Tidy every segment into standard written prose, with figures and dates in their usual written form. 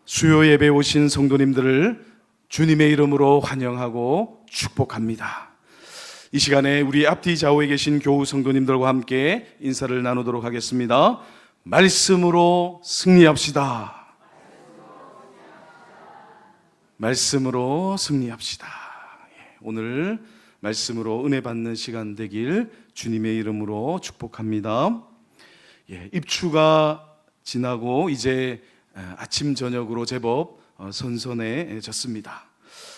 수요 예배 오신 성도님들을 주님의 이름으로 환영하고 축복합니다. 이 시간에 우리 앞뒤 좌우에 계신 교우 성도님들과 함께 인사를 나누도록 하겠습니다. 말씀으로 승리합시다. 말씀으로 승리합시다. 오늘 말씀으로 은혜 받는 시간 되길 주님의 이름으로 축복합니다. 입추가 지나고 이제 아침 저녁으로 제법 선선해졌습니다.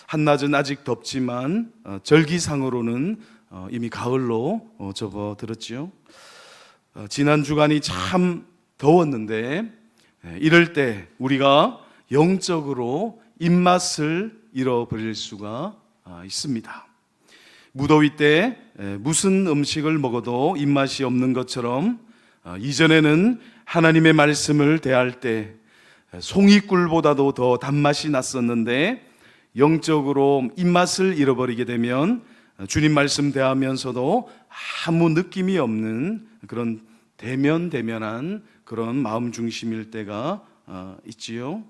한낮은 아직 덥지만 절기상으로는 이미 가을로 접어들었지요. 지난 주간이 참 더웠는데 이럴 때 우리가 영적으로 입맛을 잃어버릴 수가 있습니다. 무더위 때 무슨 음식을 먹어도 입맛이 없는 것처럼 이전에는 하나님의 말씀을 대할 때 송이꿀보다도 더 단맛이 났었는데 영적으로 입맛을 잃어버리게 되면 주님 말씀 대하면서도 아무 느낌이 없는 그런 대면대면한 그런 마음 중심일 때가 있지요.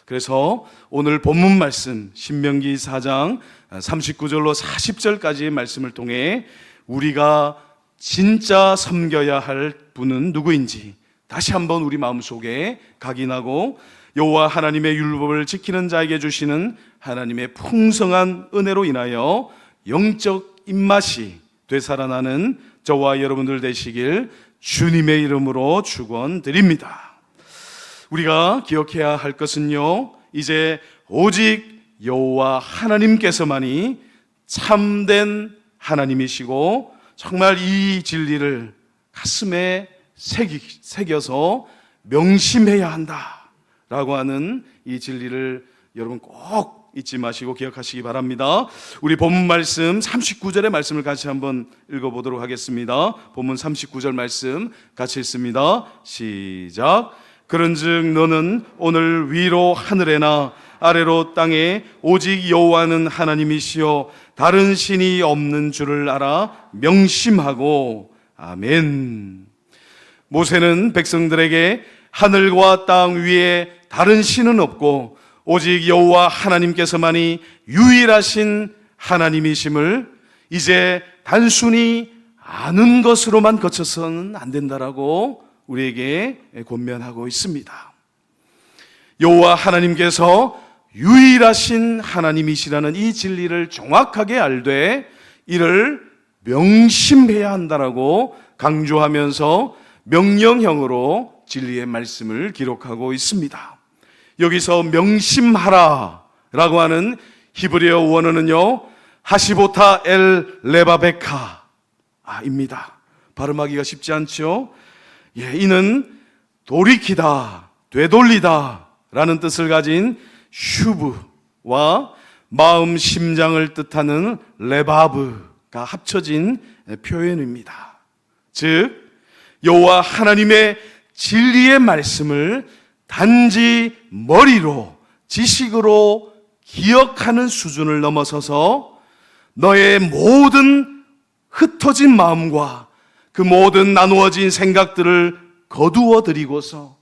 그래서 오늘 본문 말씀 신명기 4장 39절로 40절까지의 말씀을 통해 우리가 진짜 섬겨야 할 분은 누구인지 다시 한번 우리 마음속에 각인하고 여호와 하나님의 율법을 지키는 자에게 주시는 하나님의 풍성한 은혜로 인하여 영적 입맛이 되살아나는 저와 여러분들 되시길 주님의 이름으로 축원드립니다. 우리가 기억해야 할 것은요, 이제 오직 여호와 하나님께서만이 참된 하나님이시고 정말 이 진리를 가슴에 새겨서 명심해야 한다라고 하는 이 진리를 여러분 꼭 잊지 마시고 기억하시기 바랍니다. 우리 본문 말씀 39절의 말씀을 같이 한번 읽어보도록 하겠습니다. 본문 39절 말씀 같이 읽습니다. 시작. 그런즉 너는 오늘 위로 하늘에나 아래로 땅에 오직 여호와는 하나님이시요 다른 신이 없는 줄을 알아 명심하고. 아멘. 모세는 백성들에게 하늘과 땅 위에 다른 신은 없고 오직 여호와 하나님께서만이 유일하신 하나님이심을 이제 단순히 아는 것으로만 거쳐서는 안 된다라고 우리에게 권면하고 있습니다. 여호와 하나님께서 유일하신 하나님이시라는 이 진리를 정확하게 알되 이를 명심해야 한다라고 강조하면서 명령형으로 진리의 말씀을 기록하고 있습니다. 여기서 명심하라 라고 하는 히브리어 원어는요, 하시보타 엘 레바베카 입니다. 발음하기가 쉽지 않죠? 이는 돌이키다, 되돌리다 라는 뜻을 가진 슈브와 마음, 심장을 뜻하는 레바브가 합쳐진 표현입니다. 즉 여호와 하나님의 진리의 말씀을 단지 머리로 지식으로 기억하는 수준을 넘어서서 너의 모든 흩어진 마음과 그 모든 나누어진 생각들을 거두어 드리고서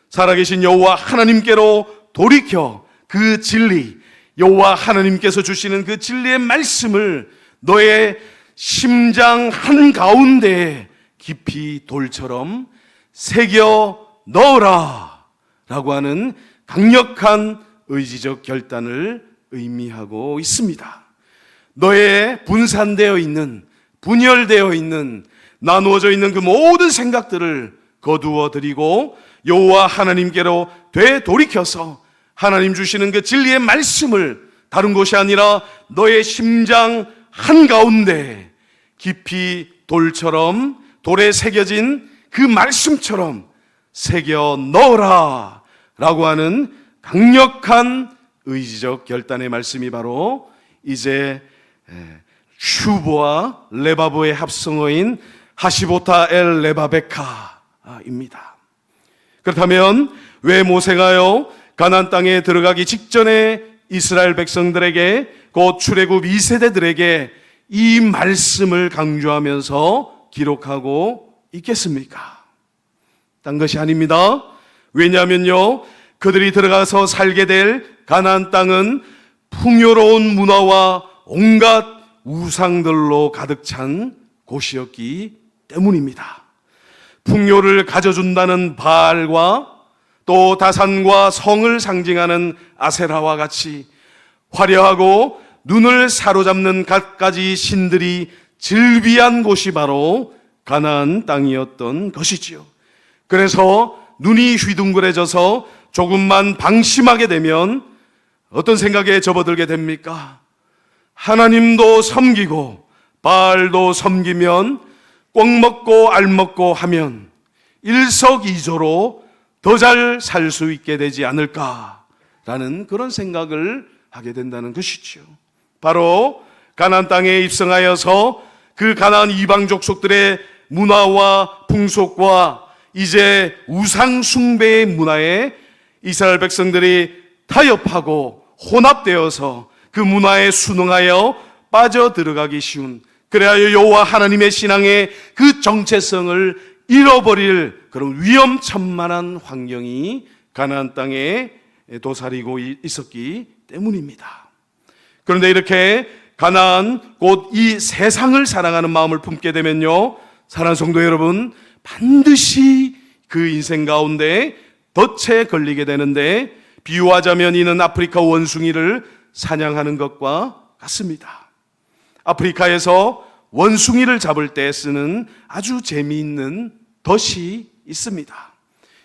살아계신 여호와 하나님께로 돌이켜 그 진리, 여호와 하나님께서 주시는 그 진리의 말씀을 너의 심장 한가운데에 깊이 돌처럼 새겨 넣어라 라고 하는 강력한 의지적 결단을 의미하고 있습니다. 너의 분산되어 있는, 분열되어 있는, 나누어져 있는 그 모든 생각들을 거두어 드리고 여호와 하나님께로 되돌이켜서 하나님 주시는 그 진리의 말씀을 다른 곳이 아니라 너의 심장 한가운데 깊이 돌처럼 돌에 새겨진 그 말씀처럼 새겨 넣어라 라고 하는 강력한 의지적 결단의 말씀이 바로 이제 슈브와 레바브의 합성어인 하시보타 엘 레바베카입니다. 그렇다면 왜 모세가요 가나안 땅에 들어가기 직전에 이스라엘 백성들에게 곧 출애굽 2세대들에게 이 말씀을 강조하면서 기록하고 있겠습니까? 딴 것이 아닙니다. 왜냐하면요, 그들이 들어가서 살게 될 가나안 땅은 풍요로운 문화와 온갖 우상들로 가득 찬 곳이었기 때문입니다. 풍요를 가져준다는 바알과 또 다산과 성을 상징하는 아세라와 같이 화려하고 눈을 사로잡는 갖가지 신들이 즐비한 곳이 바로 가나안 땅이었던 것이지요. 그래서 눈이 휘둥그레져서 조금만 방심하게 되면 어떤 생각에 접어들게 됩니까? 하나님도 섬기고 바알도 섬기면 꼭 먹고 알 먹고 하면 일석이조로 더 잘 살 수 있게 되지 않을까라는 그런 생각을 하게 된다는 것이죠. 바로 가나안 땅에 입성하여서 그 가나안 이방 족속들의 문화와 풍속과 이제 우상 숭배의 문화에 이스라엘 백성들이 타협하고 혼합되어서 그 문화에 순응하여 빠져들어가기 쉬운, 그래야 여호와 하나님의 신앙의 그 정체성을 잃어버릴 그런 위험천만한 환경이 가나안 땅에 도사리고 있었기 때문입니다. 그런데 이렇게 가나안, 곧 이 세상을 사랑하는 마음을 품게 되면요, 사랑하는 성도 여러분, 반드시 그 인생 가운데 덫에 걸리게 되는데, 비유하자면 이는 아프리카 원숭이를 사냥하는 것과 같습니다. 아프리카에서 원숭이를 잡을 때 쓰는 아주 재미있는 덫이 있습니다.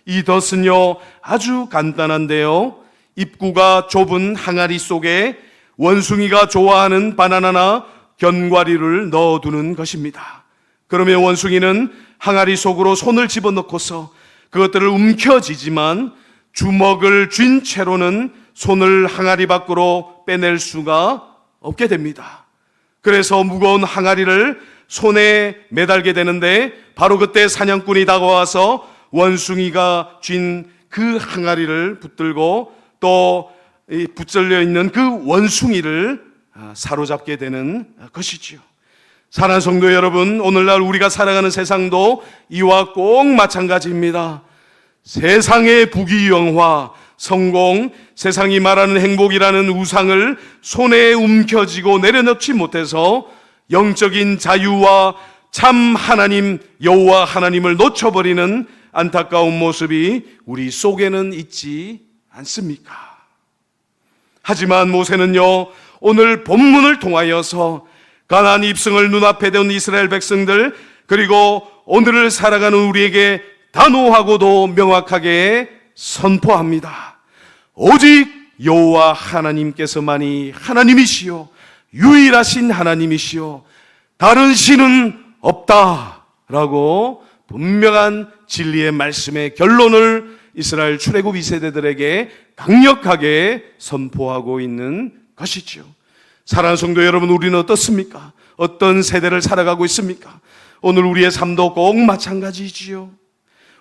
이 덫은요, 아주 간단한데요, 입구가 좁은 항아리 속에 원숭이가 좋아하는 바나나나 견과류를 넣어두는 것입니다. 그러면 원숭이는 항아리 속으로 손을 집어넣고서 그것들을 움켜쥐지만 주먹을 쥔 채로는 손을 항아리 밖으로 빼낼 수가 없게 됩니다. 그래서 무거운 항아리를 손에 매달게 되는데, 바로 그때 사냥꾼이 다가와서 원숭이가 쥔 그 항아리를 붙들고 또 붙들려 있는 그 원숭이를 사로잡게 되는 것이지요. 사랑하는 성도 여러분, 오늘날 우리가 살아가는 세상도 이와 꼭 마찬가지입니다. 세상의 부귀영화, 성공, 세상이 말하는 행복이라는 우상을 손에 움켜쥐고 내려놓지 못해서 영적인 자유와 참 하나님, 여호와 하나님을 놓쳐버리는 안타까운 모습이 우리 속에는 있지 않습니까? 하지만 모세는요, 오늘 본문을 통하여서 가나안 입성을 눈앞에 둔 이스라엘 백성들, 그리고 오늘을 살아가는 우리에게 단호하고도 명확하게 선포합니다. 오직 여호와 하나님께서만이 하나님이시요 유일하신 하나님이시요 다른 신은 없다라고 분명한 진리의 말씀의 결론을 이스라엘 출애굽 2세대들에게 강력하게 선포하고 있는 것이죠. 사랑하는 성도 여러분, 우리는 어떻습니까? 어떤 세대를 살아가고 있습니까? 오늘 우리의 삶도 꼭 마찬가지지요.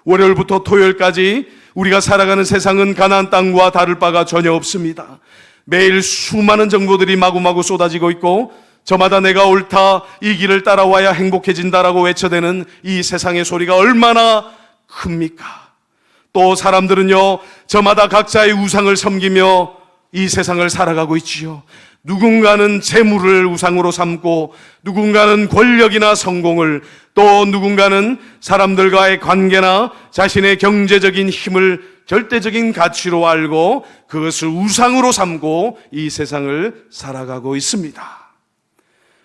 월요일부터 토요일까지 우리가 살아가는 세상은 가나안 땅과 다를 바가 전혀 없습니다. 매일 수많은 정보들이 마구마구 쏟아지고 있고, 저마다 내가 옳다, 이 길을 따라와야 행복해진다라고 외쳐대는 이 세상의 소리가 얼마나 큽니까? 또 사람들은요, 저마다 각자의 우상을 섬기며 이 세상을 살아가고 있지요. 누군가는 재물을 우상으로 삼고, 누군가는 권력이나 성공을, 또 누군가는 사람들과의 관계나 자신의 경제적인 힘을 절대적인 가치로 알고 그것을 우상으로 삼고 이 세상을 살아가고 있습니다.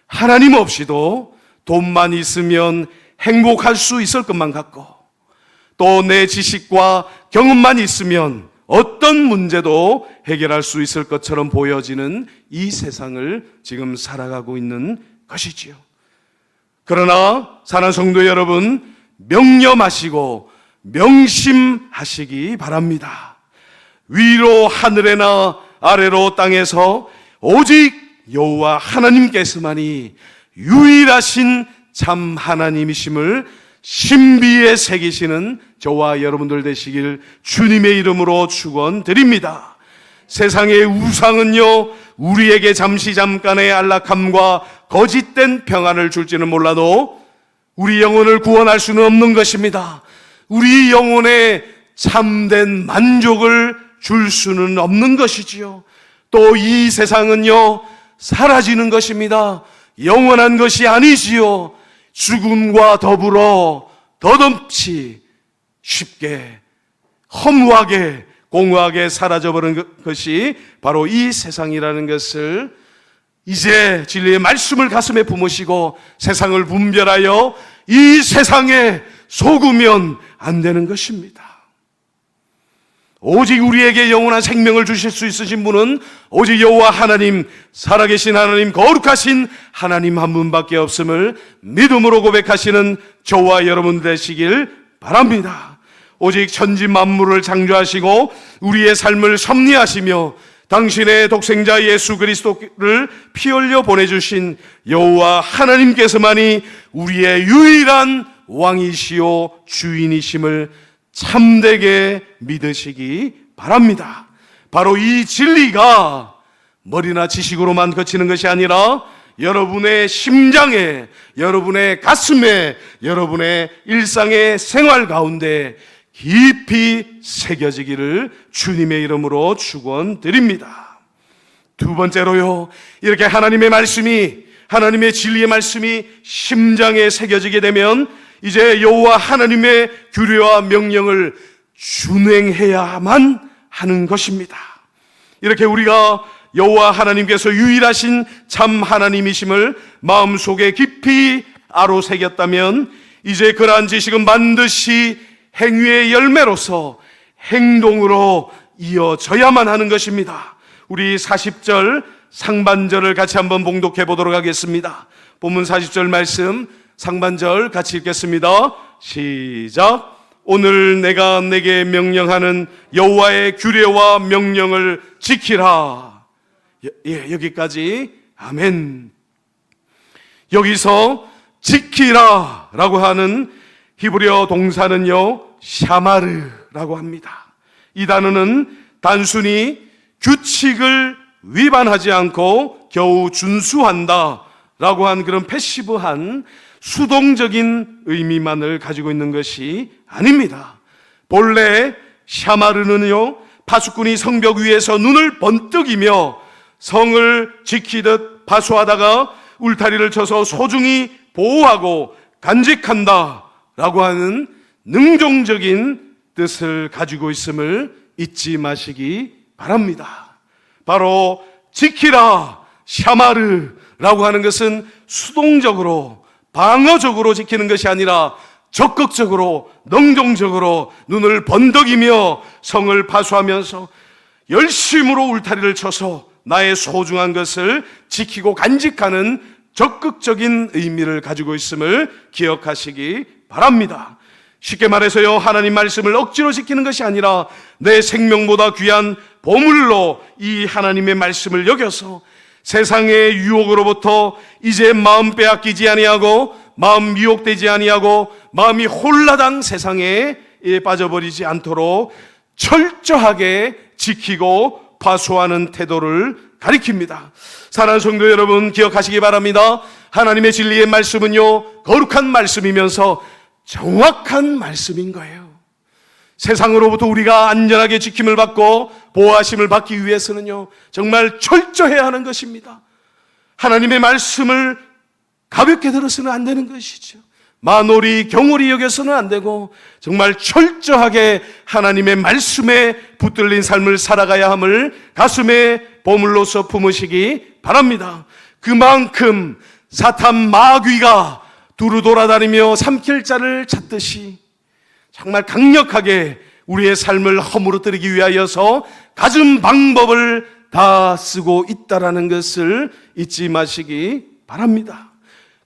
하나님 없이도 돈만 있으면 행복할 수 있을 것만 같고, 또 내 지식과 경험만 있으면 어떤 문제도 해결할 수 있을 것처럼 보여지는 이 세상을 지금 살아가고 있는 것이지요. 그러나 사랑하는 성도 여러분, 명념하시고 명심하시기 바랍니다. 위로 하늘에나 아래로 땅에서 오직 여호와 하나님께서만이 유일하신 참 하나님이심을 신비에 새기시는 저와 여러분들 되시길 주님의 이름으로 축원드립니다. 세상의 우상은요, 우리에게 잠깐의 안락함과 거짓된 평안을 줄지는 몰라도 우리 영혼을 구원할 수는 없는 것입니다. 우리 영혼의 참된 만족을 줄 수는 없는 것이지요. 또 이 세상은요, 사라지는 것입니다. 영원한 것이 아니지요. 죽음과 더불어 덧없이 쉽게 허무하게 공허하게 사라져버린 것이 바로 이 세상이라는 것을 이제 진리의 말씀을 가슴에 품으시고 세상을 분별하여 이 세상에 속으면 안 되는 것입니다. 오직 우리에게 영원한 생명을 주실 수 있으신 분은 오직 여호와 하나님, 살아계신 하나님, 거룩하신 하나님 한 분밖에 없음을 믿음으로 고백하시는 저와 여러분 되시길 바랍니다. 오직 천지 만물을 창조하시고 우리의 삶을 섭리하시며 당신의 독생자 예수 그리스도를 피 흘려 보내주신 여호와 하나님께서만이 우리의 유일한 왕이시요 주인이심을 참되게 믿으시기 바랍니다. 바로 이 진리가 머리나 지식으로만 거치는 것이 아니라 여러분의 심장에, 여러분의 가슴에, 여러분의 일상의 생활 가운데 깊이 새겨지기를 주님의 이름으로 축원드립니다. 두 번째로요, 이렇게 하나님의 말씀이, 하나님의 진리의 말씀이 심장에 새겨지게 되면 이제 여호와 하나님의 규례와 명령을 준행해야만 하는 것입니다. 이렇게 우리가 여호와 하나님께서 유일하신 참 하나님이심을 마음속에 깊이 아로새겼다면 이제 그러한 지식은 반드시 행위의 열매로서 행동으로 이어져야만 하는 것입니다. 우리 40절 상반절을 같이 한번 봉독해 보도록 하겠습니다. 본문 40절 말씀 상반절 같이 읽겠습니다. 시작. 오늘 내가 내게 명령하는 여호와의 규례와 명령을 지키라. 여기까지. 아멘. 여기서 지키라 라고 하는 히브리어 동사는요, 샤마르라고 합니다. 이 단어는 단순히 규칙을 위반하지 않고 겨우 준수한다 라고 한 그런 패시브한 수동적인 의미만을 가지고 있는 것이 아닙니다. 본래 샤마르는요, 파수꾼이 성벽 위에서 눈을 번뜩이며 성을 지키듯 파수하다가 울타리를 쳐서 소중히 보호하고 간직한다 라고 하는 능동적인 뜻을 가지고 있음을 잊지 마시기 바랍니다. 바로 지키라, 샤마르라고 하는 것은 수동적으로 방어적으로 지키는 것이 아니라 적극적으로 능동적으로 눈을 번덕이며 성을 파수하면서 열심으로 울타리를 쳐서 나의 소중한 것을 지키고 간직하는 적극적인 의미를 가지고 있음을 기억하시기 바랍니다. 쉽게 말해서요, 하나님 말씀을 억지로 지키는 것이 아니라 내 생명보다 귀한 보물로 이 하나님의 말씀을 여겨서 세상의 유혹으로부터 이제 마음 빼앗기지 아니하고 마음 미혹되지 아니하고 마음이 홀라당 세상에 빠져버리지 않도록 철저하게 지키고 파수하는 태도를 가리킵니다. 사랑하는 성도 여러분, 기억하시기 바랍니다. 하나님의 진리의 말씀은요, 거룩한 말씀이면서 정확한 말씀인 거예요. 세상으로부터 우리가 안전하게 지킴을 받고 보호하심을 받기 위해서는요, 정말 철저해야 하는 것입니다. 하나님의 말씀을 가볍게 들어서는 안 되는 것이죠. 만홀히 경홀히 여겨서는 안 되고 정말 철저하게 하나님의 말씀에 붙들린 삶을 살아가야 함을 가슴에 보물로서 품으시기 바랍니다. 그만큼 사탄 마귀가 두루 돌아다니며 삼킬 자를 찾듯이 정말 강력하게 우리의 삶을 허물어뜨리기 위하여서 갖은 방법을 다 쓰고 있다라는 것을 잊지 마시기 바랍니다.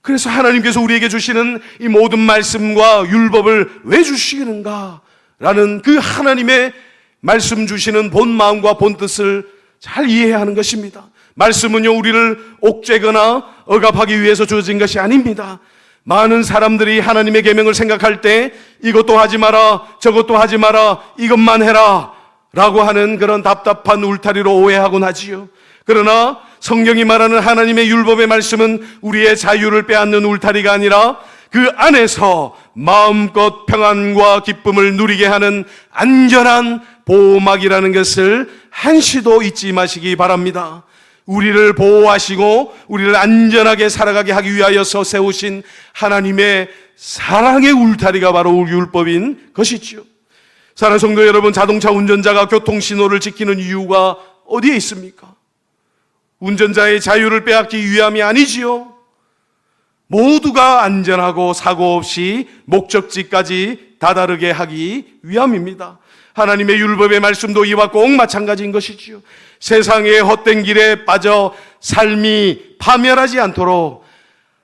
그래서 하나님께서 우리에게 주시는 이 모든 말씀과 율법을 왜 주시는가? 라는 그 하나님의 말씀 주시는 본 마음과 본 뜻을 잘 이해해야 하는 것입니다. 말씀은요, 우리를 옥죄거나 억압하기 위해서 주어진 것이 아닙니다. 많은 사람들이 하나님의 계명을 생각할 때 이것도 하지 마라, 저것도 하지 마라, 이것만 해라 라고 하는 그런 답답한 울타리로 오해하곤 하지요. 그러나 성경이 말하는 하나님의 율법의 말씀은 우리의 자유를 빼앗는 울타리가 아니라 그 안에서 마음껏 평안과 기쁨을 누리게 하는 안전한 보호막이라는 것을 한시도 잊지 마시기 바랍니다. 우리를 보호하시고 우리를 안전하게 살아가게 하기 위하여서 세우신 하나님의 사랑의 울타리가 바로 율법인 것이지요. 사랑하는 성도 여러분, 자동차 운전자가 교통신호를 지키는 이유가 어디에 있습니까? 운전자의 자유를 빼앗기 위함이 아니지요. 모두가 안전하고 사고 없이 목적지까지 다다르게 하기 위함입니다. 하나님의 율법의 말씀도 이와 꼭 마찬가지인 것이지요. 세상의 헛된 길에 빠져 삶이 파멸하지 않도록,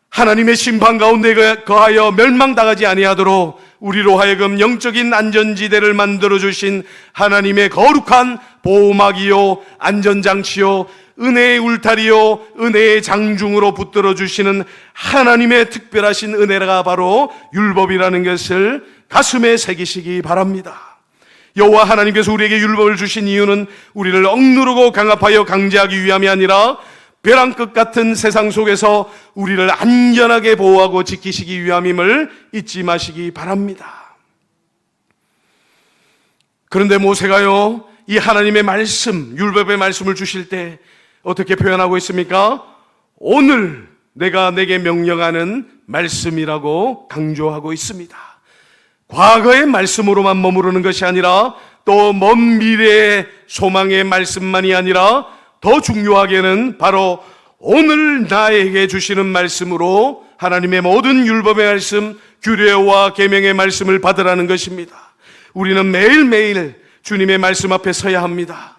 하나님의 심판 가운데 거하여 멸망당하지 아니하도록 우리로 하여금 영적인 안전지대를 만들어주신 하나님의 거룩한 보호막이요, 안전장치요, 은혜의 울타리요, 은혜의 장중으로 붙들어주시는 하나님의 특별하신 은혜가 바로 율법이라는 것을 가슴에 새기시기 바랍니다. 여호와 하나님께서 우리에게 율법을 주신 이유는 우리를 억누르고 강압하여 강제하기 위함이 아니라 벼랑끝 같은 세상 속에서 우리를 안전하게 보호하고 지키시기 위함임을 잊지 마시기 바랍니다. 그런데 모세가요, 이 하나님의 말씀, 율법의 말씀을 주실 때 어떻게 표현하고 있습니까? 오늘 내가 내게 명령하는 말씀이라고 강조하고 있습니다. 과거의 말씀으로만 머무르는 것이 아니라 또 먼 미래의 소망의 말씀만이 아니라 더 중요하게는 바로 오늘 나에게 주시는 말씀으로 하나님의 모든 율법의 말씀, 규례와 계명의 말씀을 받으라는 것입니다. 우리는 매일매일 주님의 말씀 앞에 서야 합니다.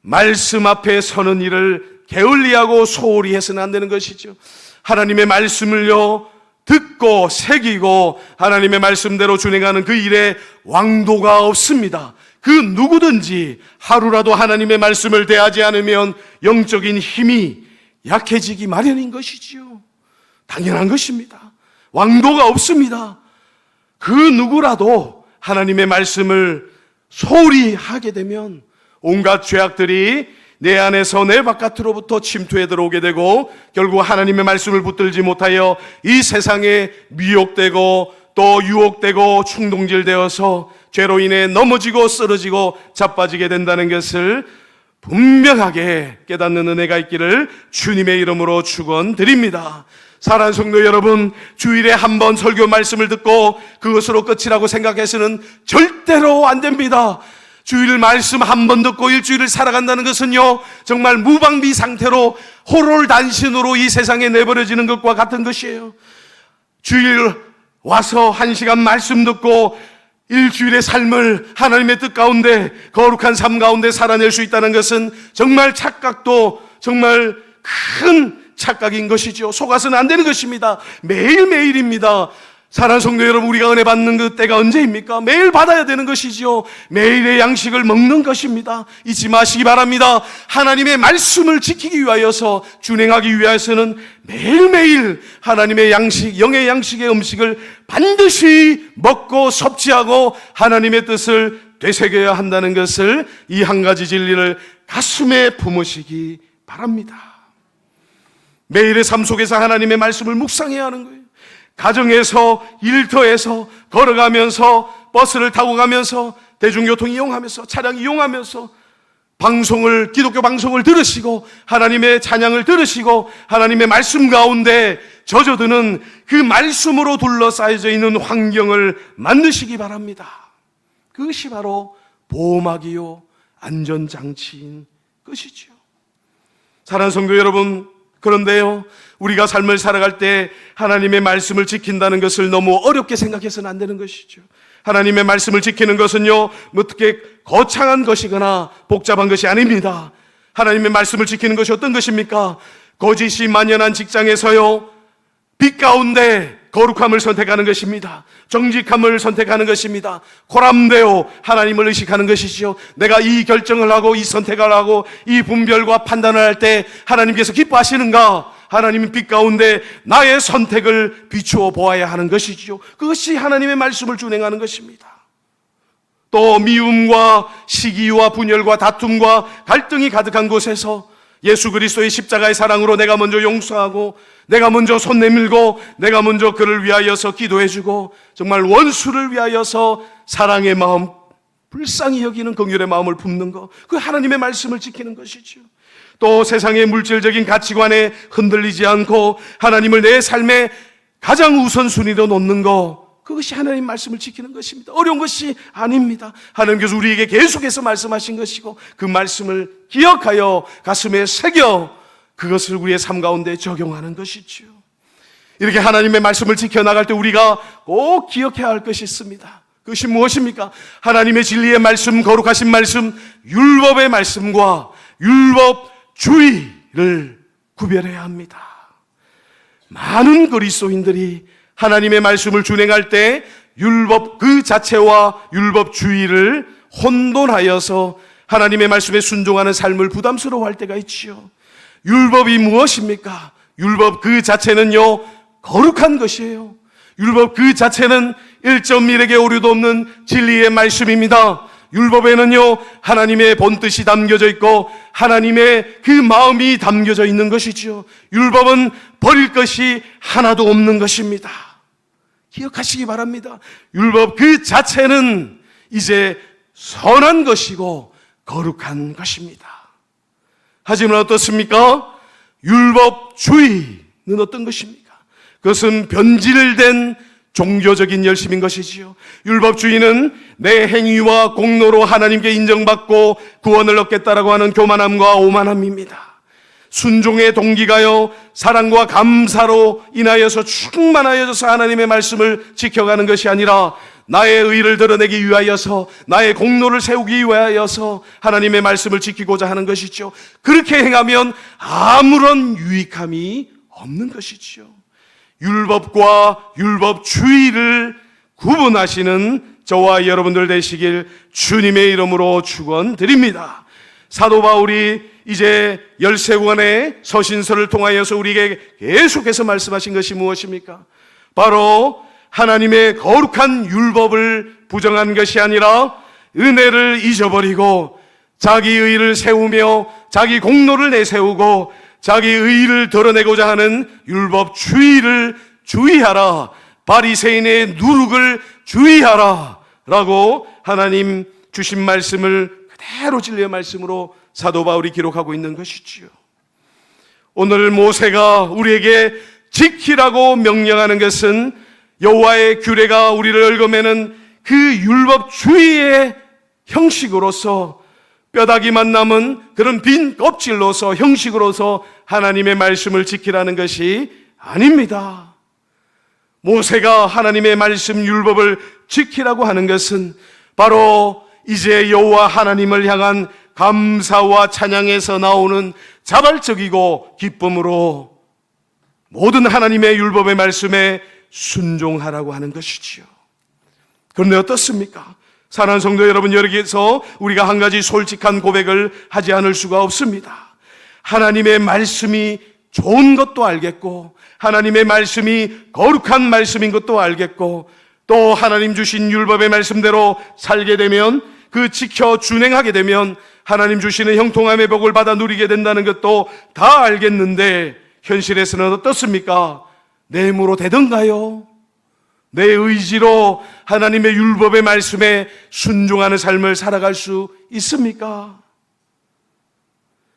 말씀 앞에 서는 일을 게을리하고 소홀히 해서는 안 되는 것이죠. 하나님의 말씀을요, 듣고 새기고 하나님의 말씀대로 준행하는 그 일에 왕도가 없습니다. 그 누구든지 하루라도 하나님의 말씀을 대하지 않으면 영적인 힘이 약해지기 마련인 것이지요. 당연한 것입니다. 왕도가 없습니다. 그 누구라도 하나님의 말씀을 소홀히 하게 되면 온갖 죄악들이 내 안에서 내 바깥으로부터 침투해 들어오게 되고 결국 하나님의 말씀을 붙들지 못하여 이 세상에 미혹되고 또 유혹되고 충동질되어서 죄로 인해 넘어지고 쓰러지고 자빠지게 된다는 것을 분명하게 깨닫는 은혜가 있기를 주님의 이름으로 축원드립니다. 사랑하는 성도 여러분, 주일에 한 번 설교 말씀을 듣고 그것으로 끝이라고 생각해서는 절대로 안 됩니다. 주일 말씀 한 번 듣고 일주일을 살아간다는 것은요, 정말 무방비 상태로 호롤단신으로 이 세상에 내버려지는 것과 같은 것이에요. 주일 와서 1시간 말씀 듣고 일주일의 삶을 하나님의 뜻 가운데 거룩한 삶 가운데 살아낼 수 있다는 것은 정말 착각도 정말 큰 착각인 것이죠. 속아서는 안 되는 것입니다. 매일매일입니다. 사랑하는 성도 여러분, 우리가 은혜 받는 그 때가 언제입니까? 매일 받아야 되는 것이죠. 매일의 양식을 먹는 것입니다. 잊지 마시기 바랍니다. 하나님의 말씀을 지키기 위하여서, 준행하기 위해서는 매일매일 하나님의 양식, 영의 양식의 음식을 반드시 먹고 섭취하고 하나님의 뜻을 되새겨야 한다는 것을, 이 한 가지 진리를 가슴에 품으시기 바랍니다. 매일의 삶 속에서 하나님의 말씀을 묵상해야 하는 거예요. 가정에서, 일터에서, 걸어가면서, 버스를 타고 가면서, 대중교통 이용하면서, 차량 이용하면서 방송을, 기독교 방송을 들으시고 하나님의 찬양을 들으시고 하나님의 말씀 가운데 젖어드는 그 말씀으로 둘러싸여져 있는 환경을 만드시기 바랍니다. 그것이 바로 보호막이요, 안전장치인 것이죠. 사랑하는 성도 여러분, 그런데요, 우리가 삶을 살아갈 때 하나님의 말씀을 지킨다는 것을 너무 어렵게 생각해서는 안 되는 것이죠. 하나님의 말씀을 지키는 것은요, 어떻게 거창한 것이거나 복잡한 것이 아닙니다. 하나님의 말씀을 지키는 것이 어떤 것입니까? 거짓이 만연한 직장에서요, 빛 가운데 거룩함을 선택하는 것입니다. 정직함을 선택하는 것입니다. 고람되어 하나님을 의식하는 것이죠. 내가 이 결정을 하고 이 선택을 하고 이 분별과 판단을 할 때 하나님께서 기뻐하시는가? 하나님의 빛 가운데 나의 선택을 비추어 보아야 하는 것이죠. 그것이 하나님의 말씀을 준행하는 것입니다. 또 미움과 시기와 분열과 다툼과 갈등이 가득한 곳에서 예수 그리스도의 십자가의 사랑으로 내가 먼저 용서하고, 내가 먼저 손 내밀고, 내가 먼저 그를 위하여서 기도해주고, 정말 원수를 위하여서 사랑의 마음, 불쌍히 여기는 긍휼의 마음을 품는 것, 그 하나님의 말씀을 지키는 것이죠. 또 세상의 물질적인 가치관에 흔들리지 않고 하나님을 내 삶의 가장 우선순위로 놓는 것, 그것이 하나님 말씀을 지키는 것입니다. 어려운 것이 아닙니다. 하나님께서 우리에게 계속해서 말씀하신 것이고, 그 말씀을 기억하여 가슴에 새겨 그것을 우리의 삶 가운데 적용하는 것이죠. 이렇게 하나님의 말씀을 지켜나갈 때 우리가 꼭 기억해야 할 것이 있습니다. 그것이 무엇입니까? 하나님의 진리의 말씀, 거룩하신 말씀, 율법의 말씀과 율법주의를 구별해야 합니다. 많은 그리스도인들이 하나님의 말씀을 준행할 때 율법 그 자체와 율법주의를 혼돈하여서 하나님의 말씀에 순종하는 삶을 부담스러워할 때가 있지요. 율법이 무엇입니까? 율법 그 자체는요, 거룩한 것이에요. 율법 그 자체는 1.1에게 오류도 없는 진리의 말씀입니다. 율법에는요, 하나님의 본뜻이 담겨져 있고 하나님의 그 마음이 담겨져 있는 것이죠. 율법은 버릴 것이 하나도 없는 것입니다. 기억하시기 바랍니다. 율법 그 자체는 이제 선한 것이고 거룩한 것입니다. 하지만 어떻습니까? 율법주의는 어떤 것입니까? 그것은 변질된 종교적인 열심인 것이지요. 율법주의는 내 행위와 공로로 하나님께 인정받고 구원을 얻겠다라고 하는 교만함과 오만함입니다. 순종의 동기가요, 사랑과 감사로 인하여서 충만하여져서 하나님의 말씀을 지켜가는 것이 아니라 나의 의를 드러내기 위하여서, 나의 공로를 세우기 위하여서 하나님의 말씀을 지키고자 하는 것이죠. 그렇게 행하면 아무런 유익함이 없는 것이죠. 율법과 율법주의를 구분하시는 저와 여러분들 되시길 주님의 이름으로 축원드립니다. 사도 바울이 이제 13권의 서신서를 통하여서 우리에게 계속해서 말씀하신 것이 무엇입니까? 바로 하나님의 거룩한 율법을 부정한 것이 아니라 은혜를 잊어버리고 자기 의를 세우며 자기 공로를 내세우고 자기 의를 드러내고자 하는 율법주의를 주의하라, 바리새인의 누룩을 주의하라 라고 하나님 주신 말씀을 그대로 진리의 말씀으로 사도 바울이 기록하고 있는 것이지요. 오늘 모세가 우리에게 지키라고 명령하는 것은 여호와의 규례가 우리를 얽어매는 그 율법주의의 형식으로서, 뼈다귀만 남은 그런 빈 껍질로서, 형식으로서 하나님의 말씀을 지키라는 것이 아닙니다. 모세가 하나님의 말씀 율법을 지키라고 하는 것은 바로 이제 여호와 하나님을 향한 감사와 찬양에서 나오는 자발적이고 기쁨으로 모든 하나님의 율법의 말씀에 순종하라고 하는 것이지요. 그런데 어떻습니까? 사랑하는 성도 여러분, 여기에서 우리가 한 가지 솔직한 고백을 하지 않을 수가 없습니다. 하나님의 말씀이 좋은 것도 알겠고, 하나님의 말씀이 거룩한 말씀인 것도 알겠고, 또 하나님 주신 율법의 말씀대로 살게 되면, 그 지켜 준행하게 되면 하나님 주시는 형통함의 복을 받아 누리게 된다는 것도 다 알겠는데, 현실에서는 어떻습니까? 내 힘으로 되던가요? 내 의지로 하나님의 율법의 말씀에 순종하는 삶을 살아갈 수 있습니까?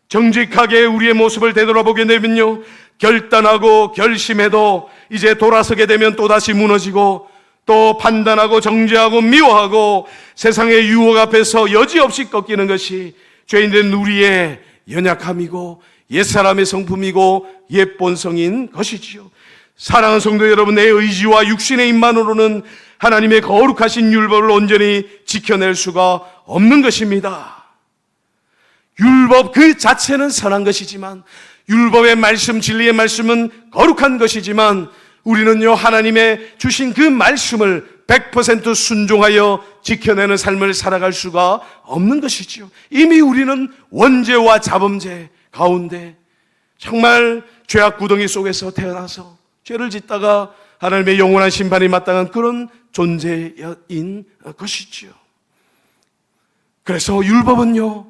정직하게 우리의 모습을 되돌아보게 되면요, 결단하고 결심해도 이제 돌아서게 되면 또다시 무너지고, 또 판단하고 정죄하고 미워하고 세상의 유혹 앞에서 여지없이 꺾이는 것이 죄인된 우리의 연약함이고 옛사람의 성품이고 옛본성인 것이지요. 사랑하는 성도 여러분, 내 의지와 육신의 힘만으로는 하나님의 거룩하신 율법을 온전히 지켜낼 수가 없는 것입니다. 율법 그 자체는 선한 것이지만, 율법의 말씀, 진리의 말씀은 거룩한 것이지만, 우리는요, 하나님의 주신 그 말씀을 100% 순종하여 지켜내는 삶을 살아갈 수가 없는 것이지요. 이미 우리는 원죄와 자범죄 가운데 정말 죄악 구덩이 속에서 태어나서 죄를 짓다가 하나님의 영원한 심판이 마땅한 그런 존재인 것이지요. 그래서 율법은요,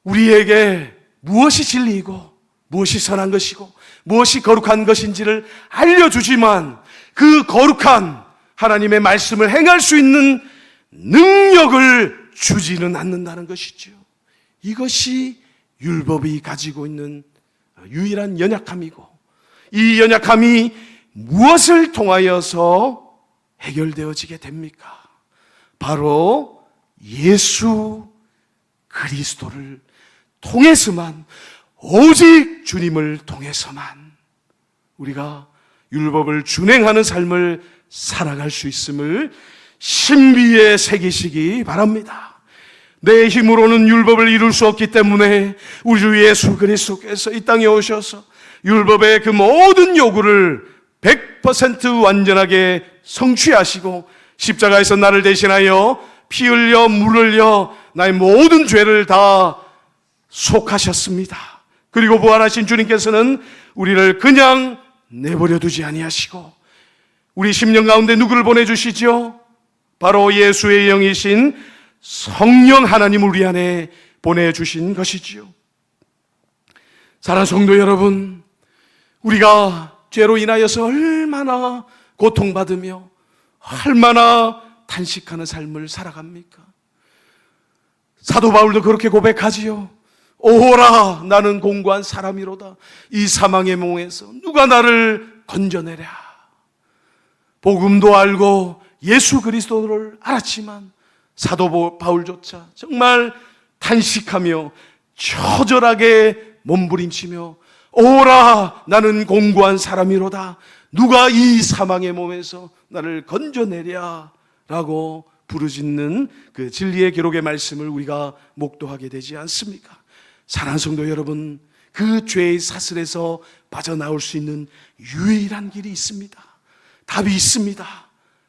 우리에게 무엇이 진리이고 무엇이 선한 것이고 무엇이 거룩한 것인지를 알려주지만 그 거룩한 하나님의 말씀을 행할 수 있는 능력을 주지는 않는다는 것이죠. 이것이 율법이 가지고 있는 유일한 연약함이고, 이 연약함이 무엇을 통하여서 해결되어지게 됩니까? 바로 예수 그리스도를 통해서만, 오직 주님을 통해서만 우리가 율법을 준행하는 삶을 살아갈 수 있음을 신비에 새기시기 바랍니다. 내 힘으로는 율법을 이룰 수 없기 때문에 우리 주 예수 그리스도께서 이 땅에 오셔서 율법의 그 모든 요구를 100% 완전하게 성취하시고 십자가에서 나를 대신하여 피 흘려 물 흘려 나의 모든 죄를 다 속하셨습니다. 그리고 부활하신 주님께서는 우리를 그냥 내버려 두지 아니하시고 우리 심령 가운데 누구를 보내주시죠? 바로 예수의 영이신 성령 하나님을 우리 안에 보내주신 것이지요. 사랑하는 성도 여러분, 우리가 죄로 인하여서 얼마나 고통받으며 얼마나 탄식하는 삶을 살아갑니까? 사도 바울도 그렇게 고백하지요. 오호라, 나는 공고한 사람이로다. 이 사망의 몽에서 누가 나를 건져내랴. 복음도 알고 예수 그리스도를 알았지만 사도 바울조차 정말 탄식하며 처절하게 몸부림치며 오라, 나는 공고한 사람이로다. 누가 이 사망의 몸에서 나를 건져내랴 라고 부르짖는 그 진리의 기록의 말씀을 우리가 목도하게 되지 않습니까? 사랑하는 성도 여러분, 그 죄의 사슬에서 빠져나올 수 있는 유일한 길이 있습니다. 답이 있습니다.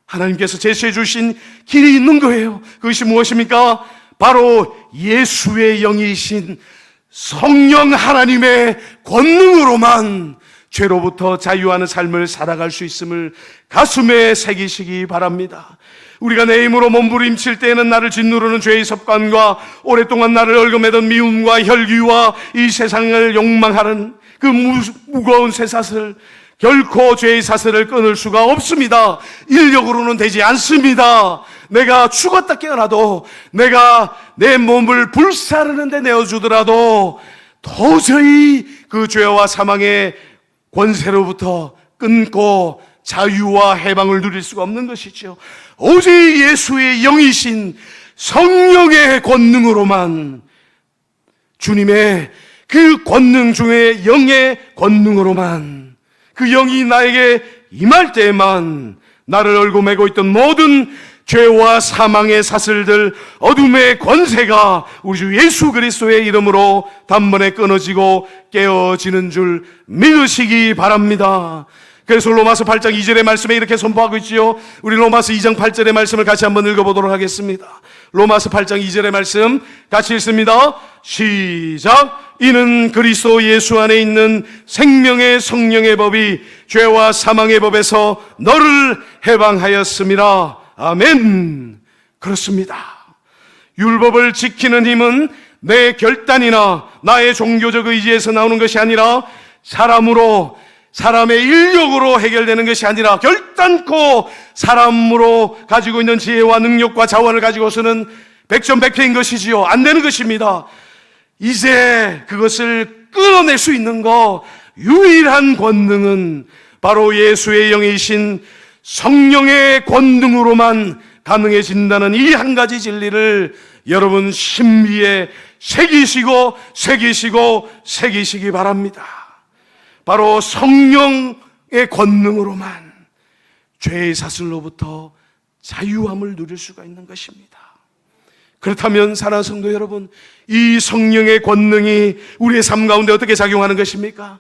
하나님께서 제시해 주신 길이 있는 거예요. 그것이 무엇입니까? 바로 예수의 영이신 성령 하나님의 권능으로만 죄로부터 자유하는 삶을 살아갈 수 있음을 가슴에 새기시기 바랍니다. 우리가 내 힘으로 몸부림칠 때에는 나를 짓누르는 죄의 습관과 오랫동안 나를 얽어매던 미움과 혈기와 이 세상을 욕망하는 그 무거운 쇠사슬, 결코 죄의 사슬을 끊을 수가 없습니다. 인력으로는 되지 않습니다. 내가 죽었다 깨어나도, 내가 내 몸을 불사르는 데 내어주더라도 도저히 그 죄와 사망의 권세로부터 끊고 자유와 해방을 누릴 수가 없는 것이죠. 오직 예수의 영이신 성령의 권능으로만, 주님의 그 권능 중에 영의 권능으로만, 그 영이 나에게 임할 때에만 나를 얽어매고 있던 모든 죄와 사망의 사슬들, 어둠의 권세가 우리 주 예수 그리스도의 이름으로 단번에 끊어지고 깨어지는 줄 믿으시기 바랍니다. 그래서 로마서 8장 2절의 말씀에 이렇게 선포하고 있지요. 우리 로마서 2장 8절의 말씀을 같이 한번 읽어보도록 하겠습니다. 로마서 8장 2절의 말씀 같이 읽습니다. 시작. 이는 그리스도 예수 안에 있는 생명의 성령의 법이 죄와 사망의 법에서 너를 해방하였음이라. 아멘. 그렇습니다. 율법을 지키는 힘은 내 결단이나 나의 종교적 의지에서 나오는 것이 아니라 사람의 인력으로 해결되는 것이 아니라 결단코 사람으로 가지고 있는 지혜와 능력과 자원을 가지고서는 백전백패인 것이지요. 안 되는 것입니다. 이제 그것을 끊어낼 수 있는 유일한 권능은 바로 예수의 영이신 성령의 권능으로만 가능해진다는 이 한 가지 진리를 여러분 신비에 새기시기 바랍니다. 바로 성령의 권능으로만 죄의 사슬로부터 자유함을 누릴 수가 있는 것입니다. 그렇다면 사랑하는 성도 여러분, 이 성령의 권능이 우리의 삶 가운데 어떻게 작용하는 것입니까?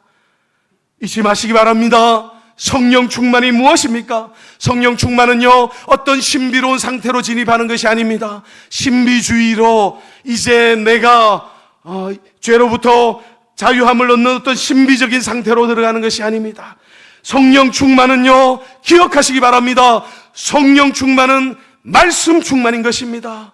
잊지 마시기 바랍니다. 성령 충만이 무엇입니까? 성령 충만은요, 어떤 신비로운 상태로 진입하는 것이 아닙니다. 신비주의로 이제 내가 죄로부터 자유함을 얻는 어떤 신비적인 상태로 들어가는 것이 아닙니다. 성령 충만은요, 기억하시기 바랍니다. 성령 충만은 말씀 충만인 것입니다.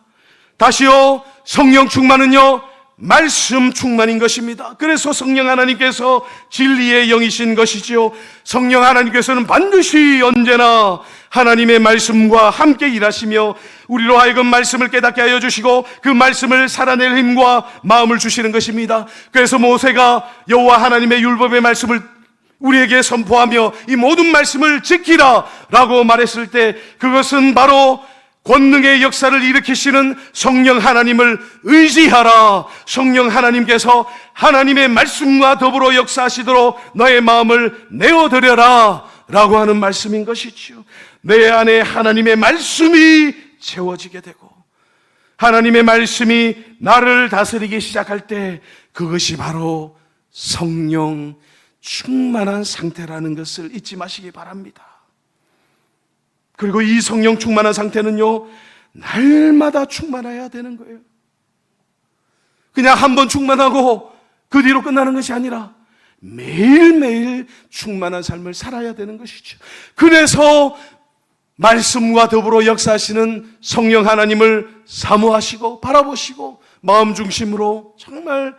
다시요, 성령 충만은요, 말씀 충만인 것입니다. 그래서 성령 하나님께서 진리의 영이신 것이지요. 성령 하나님께서는 반드시 언제나 하나님의 말씀과 함께 일하시며 우리로 하여금 말씀을 깨닫게 하여 주시고 그 말씀을 살아낼 힘과 마음을 주시는 것입니다. 그래서 모세가 여호와 하나님의 율법의 말씀을 우리에게 선포하며 이 모든 말씀을 지키라 라고 말했을 때 그것은 바로 권능의 역사를 일으키시는 성령 하나님을 의지하라. 성령 하나님께서 하나님의 말씀과 더불어 역사하시도록 너의 마음을 내어드려라 라고 하는 말씀인 것이지요. 내 안에 하나님의 말씀이 채워지게 되고 하나님의 말씀이 나를 다스리기 시작할 때 그것이 바로 성령 충만한 상태라는 것을 잊지 마시기 바랍니다. 그리고 이 성령 충만한 상태는요, 날마다 충만해야 되는 거예요. 그냥 한 번 충만하고 그 뒤로 끝나는 것이 아니라 매일매일 충만한 삶을 살아야 되는 것이죠. 그래서 말씀과 더불어 역사하시는 성령 하나님을 사모하시고 바라보시고 마음 중심으로 정말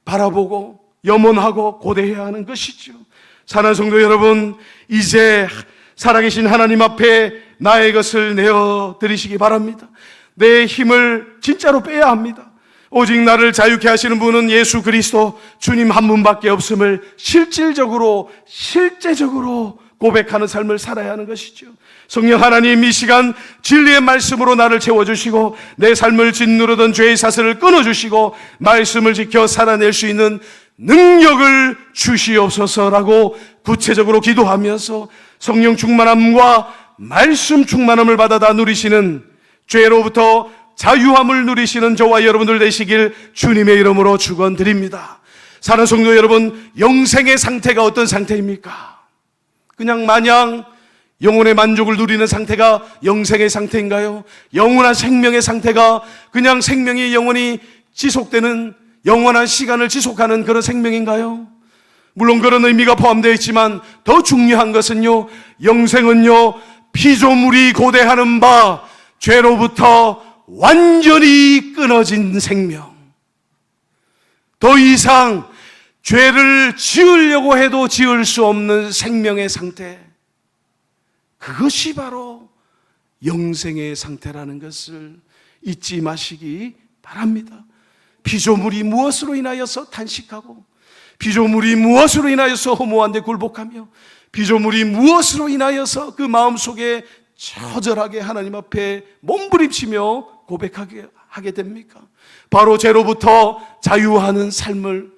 바라보고 염원하고 고대해야 하는 것이죠. 사랑하는 성도 여러분, 이제 살아계신 하나님 앞에 나의 것을 내어드리시기 바랍니다. 내 힘을 진짜로 빼야 합니다. 오직 나를 자유케 하시는 분은 예수 그리스도 주님 한 분밖에 없음을 실질적으로 실제적으로 고백하는 삶을 살아야 하는 것이죠. 성령 하나님, 이 시간 진리의 말씀으로 나를 채워주시고 내 삶을 짓누르던 죄의 사슬을 끊어주시고 말씀을 지켜 살아낼 수 있는 능력을 주시옵소서라고 구체적으로 기도하면서 성령 충만함과 말씀 충만함을 받아 다 누리시는, 죄로부터 자유함을 누리시는 저와 여러분들 되시길 주님의 이름으로 축원드립니다. 사랑하는 성도 여러분, 영생의 상태가 어떤 상태입니까? 그냥 마냥 영혼의 만족을 누리는 상태가 영생의 상태인가요? 영원한 생명의 상태가 그냥 생명이 영원히 지속되는, 영원한 시간을 지속하는 그런 생명인가요? 물론 그런 의미가 포함되어 있지만 더 중요한 것은요, 영생은요, 피조물이 고대하는 바 죄로부터 완전히 끊어진 생명, 더 이상 죄를 지으려고 해도 지을 수 없는 생명의 상태, 그것이 바로 영생의 상태라는 것을 잊지 마시기 바랍니다. 피조물이 무엇으로 인하여서 탄식하고, 피조물이 무엇으로 인하여서 허무한데 굴복하며, 피조물이 무엇으로 인하여서 그 마음속에 처절하게 하나님 앞에 몸부림치며 고백하게 됩니까? 바로 죄로부터 자유하는 삶을,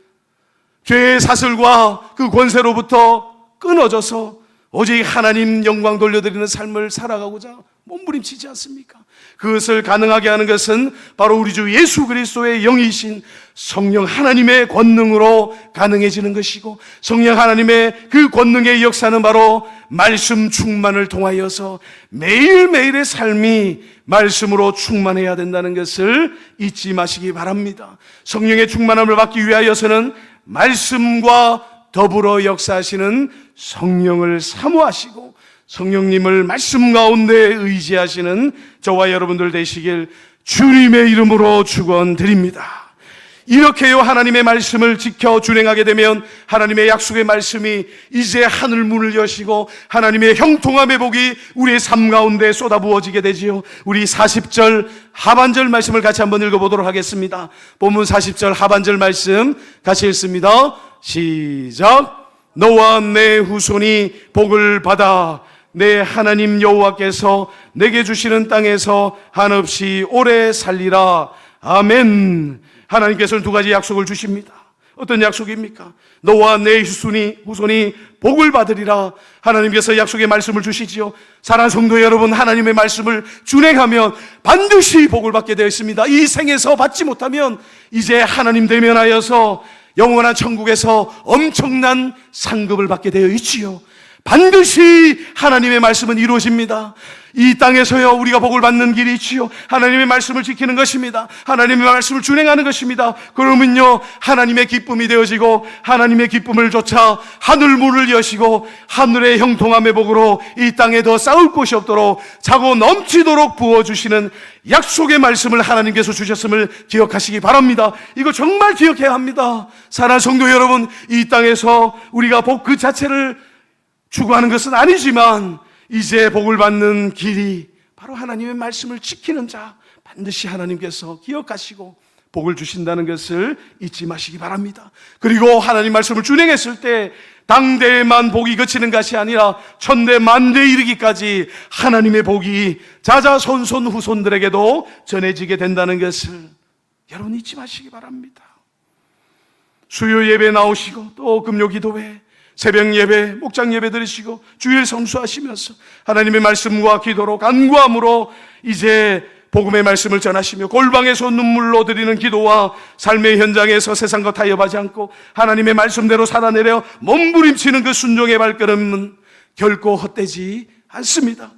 죄의 사슬과 그 권세로부터 끊어져서 오직 하나님 영광 돌려드리는 삶을 살아가고자 몸부림치지 않습니까? 그것을 가능하게 하는 것은 바로 우리 주 예수 그리스도의 영이신 성령 하나님의 권능으로 가능해지는 것이고, 성령 하나님의 그 권능의 역사는 바로 말씀 충만을 통하여서 매일매일의 삶이 말씀으로 충만해야 된다는 것을 잊지 마시기 바랍니다. 성령의 충만함을 받기 위하여서는 말씀과 더불어 역사하시는 성령을 사모하시고 성령님을 말씀 가운데 의지하시는 저와 여러분들 되시길 주님의 이름으로 축원드립니다. 이렇게요, 하나님의 말씀을 지켜 준행하게 되면 하나님의 약속의 말씀이 이제 하늘 문을 여시고 하나님의 형통함의 복이 우리의 삶 가운데 쏟아부어지게 되지요. 우리 40절 하반절 말씀을 같이 한번 읽어보도록 하겠습니다. 본문 40절 하반절 말씀 같이 읽습니다. 시작. 너와 내 후손이 복을 받아 내 하나님 여호와께서 내게 주시는 땅에서 한없이 오래 살리라. 아멘. 하나님께서는 두 가지 약속을 주십니다. 어떤 약속입니까? 너와 내 후손이 복을 받으리라. 하나님께서 약속의 말씀을 주시지요. 사랑하는 성도 여러분, 하나님의 말씀을 준행하면 반드시 복을 받게 되어 있습니다. 이 생에서 받지 못하면 이제 하나님 대면하여서 영원한 천국에서 엄청난 상급을 받게 되어 있지요. 반드시 하나님의 말씀은 이루어집니다. 이 땅에서요 우리가 복을 받는 길이 있지요. 하나님의 말씀을 지키는 것입니다. 하나님의 말씀을 준행하는 것입니다. 그러면요 하나님의 기쁨이 되어지고 하나님의 기쁨을 쫓아 하늘 문을 여시고 하늘의 형통함의 복으로 이 땅에 더 쌓을 곳이 없도록 차고 넘치도록 부어주시는 약속의 말씀을 하나님께서 주셨음을 기억하시기 바랍니다. 이거 정말 기억해야 합니다. 사랑하는 성도 여러분, 이 땅에서 우리가 복 그 자체를 추구하는 것은 아니지만 이제 복을 받는 길이 바로 하나님의 말씀을 지키는 자, 반드시 하나님께서 기억하시고 복을 주신다는 것을 잊지 마시기 바랍니다. 그리고 하나님 말씀을 준행했을 때 당대에만 복이 그치는 것이 아니라 천대 만대에 이르기까지 하나님의 복이 자자손손 후손들에게도 전해지게 된다는 것을 여러분 잊지 마시기 바랍니다. 수요 예배 나오시고 또 금요 기도회, 새벽 예배, 목장 예배 드리시고 주일 성수하시면서 하나님의 말씀과 기도로 간구함으로 이제 복음의 말씀을 전하시며 골방에서 눈물로 드리는 기도와 삶의 현장에서 세상과 타협하지 않고 하나님의 말씀대로 살아내려 몸부림치는 그 순종의 발걸음은 결코 헛되지 않습니다.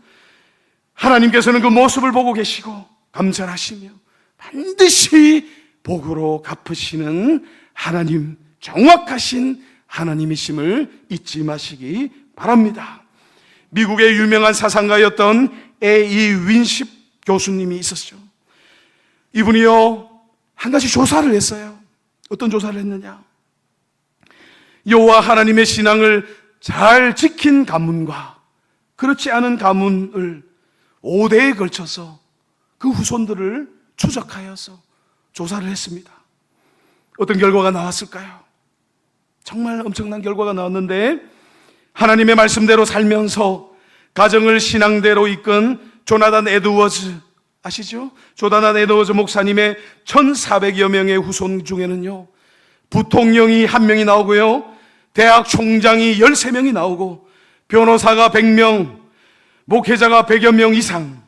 하나님께서는 그 모습을 보고 계시고 감찰하시며 반드시 복으로 갚으시는 하나님, 정확하신 하나님이심을 잊지 마시기 바랍니다. 미국의 유명한 사상가였던 A.E. 윈십 교수님이 있었죠. 이분이요 한 가지 조사를 했어요. 어떤 조사를 했느냐, 여호와 하나님의 신앙을 잘 지킨 가문과 그렇지 않은 가문을 5대에 걸쳐서 그 후손들을 추적하여서 조사를 했습니다. 어떤 결과가 나왔을까요? 정말 엄청난 결과가 나왔는데, 하나님의 말씀대로 살면서 가정을 신앙대로 이끈 조나단 에드워즈 아시죠? 조나단 에드워즈 목사님의 1400여 명의 후손 중에는요 부통령이 1명이 나오고요, 대학 총장이 13명이 나오고, 변호사가 100명, 목회자가 100여 명 이상,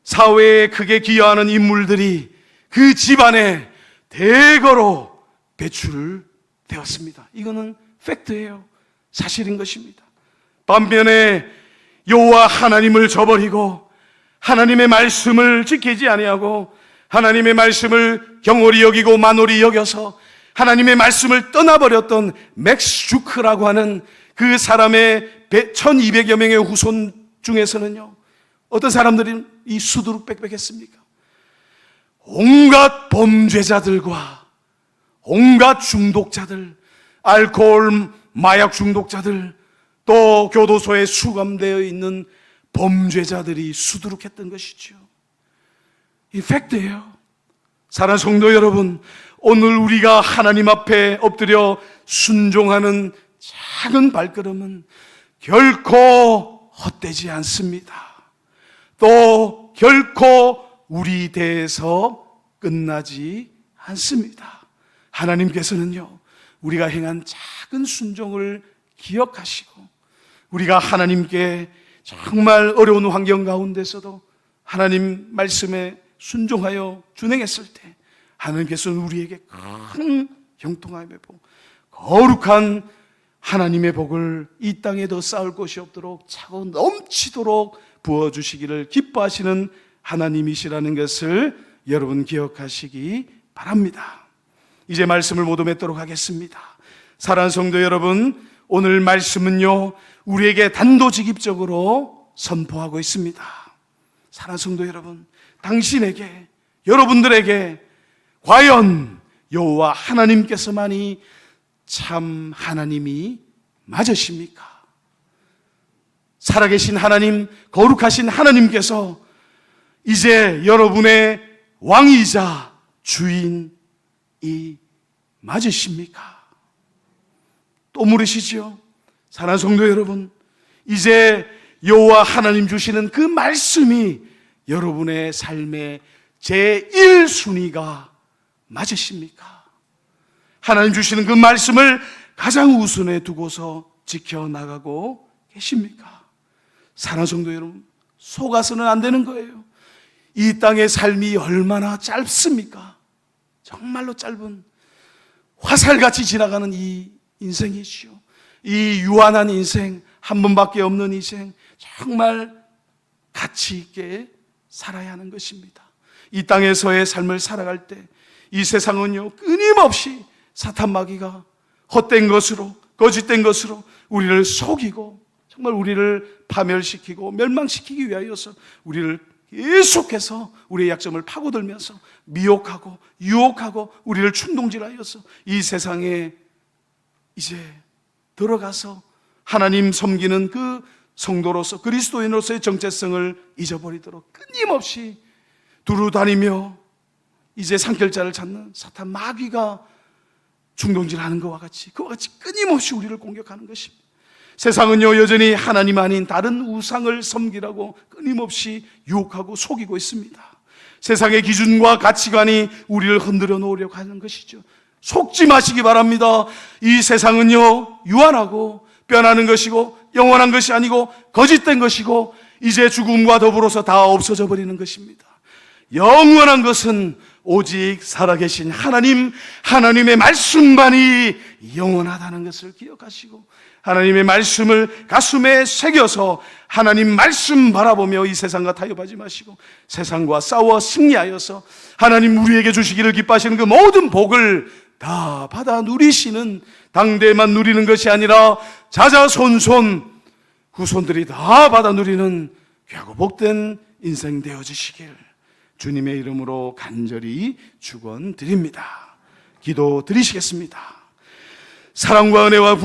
사회에 크게 기여하는 인물들이 그 집안에 대거로 배출되었습니다. 이거는 팩트예요. 사실인 것입니다. 반면에 여호와 하나님을 저버리고 하나님의 말씀을 지키지 아니하고 하나님의 말씀을 경홀히 여기고 만홀히 여겨서 하나님의 말씀을 떠나버렸던 맥스 주크라고 하는 그 사람의 1200여 명의 후손 중에서는요 어떤 사람들이 이 수두룩빽빽했습니까? 온갖 범죄자들과 온갖 중독자들, 알코올, 마약 중독자들, 또 교도소에 수감되어 있는 범죄자들이 수두룩했던 것이죠. 이 팩트예요. 사랑하는 성도 여러분, 오늘 우리가 하나님 앞에 엎드려 순종하는 작은 발걸음은 결코 헛되지 않습니다. 또 결코 우리 대에서 끝나지 않습니다. 하나님께서는요 우리가 행한 작은 순종을 기억하시고 우리가 하나님께 정말 어려운 환경 가운데서도 하나님 말씀에 순종하여 준행했을 때 하나님께서는 우리에게 큰 형통함의 복, 거룩한 하나님의 복을 이 땅에 더 쌓을 것이 없도록 차고 넘치도록 부어주시기를 기뻐하시는 하나님이시라는 것을 여러분 기억하시기 바랍니다. 이제 말씀을 모두 맺도록 하겠습니다. 사랑하는 성도 여러분, 오늘 말씀은요 우리에게 단도직입적으로 선포하고 있습니다. 사랑하는 성도 여러분, 당신에게, 여러분들에게 과연 여호와 하나님께서만이 참 하나님이 맞으십니까? 살아계신 하나님, 거룩하신 하나님께서 이제 여러분의 왕이자 주인이 맞으십니까? 또 물으시죠. 사랑하는 성도 여러분, 이제 여호와 하나님 주시는 그 말씀이 여러분의 삶의 제1순위가 맞으십니까? 하나님 주시는 그 말씀을 가장 우선에 두고서 지켜나가고 계십니까? 사랑하는 성도 여러분, 속아서는 안 되는 거예요. 이 땅의 삶이 얼마나 짧습니까? 정말로 짧은 화살같이 지나가는 이 인생이지요. 이 유한한 인생, 한 번밖에 없는 인생, 정말 가치 있게 살아야 하는 것입니다. 이 땅에서의 삶을 살아갈 때 이 세상은요, 끊임없이 사탄 마귀가 헛된 것으로, 거짓된 것으로 우리를 속이고 정말 우리를 파멸시키고 멸망시키기 위하여서 우리를 계속해서 우리의 약점을 파고들면서 미혹하고 유혹하고 우리를 충동질하여서 이 세상에 이제 들어가서 하나님 섬기는 그 성도로서 그리스도인으로서의 정체성을 잊어버리도록 끊임없이 두루다니며 이제 산결자를 찾는 사탄 마귀가 충동질하는 것과 같이, 그와 같이 끊임없이 우리를 공격하는 것입니다. 세상은요, 여전히 하나님 아닌 다른 우상을 섬기라고 끊임없이 유혹하고 속이고 있습니다. 세상의 기준과 가치관이 우리를 흔들어 놓으려고 하는 것이죠. 속지 마시기 바랍니다. 이 세상은요, 유한하고 변하는 것이고 영원한 것이 아니고 거짓된 것이고 이제 죽음과 더불어서 다 없어져 버리는 것입니다. 영원한 것은 오직 살아계신 하나님, 하나님의 말씀만이 영원하다는 것을 기억하시고 하나님의 말씀을 가슴에 새겨서 하나님 말씀 바라보며 이 세상과 타협하지 마시고 세상과 싸워 승리하여서 하나님 우리에게 주시기를 기뻐하시는 그 모든 복을 다 받아 누리시는, 당대만 누리는 것이 아니라 자자손손 후손들이 다 받아 누리는 귀하고 복된 인생 되어주시길 주님의 이름으로 간절히 축원드립니다. 기도 드리시겠습니다. 사랑과 은혜와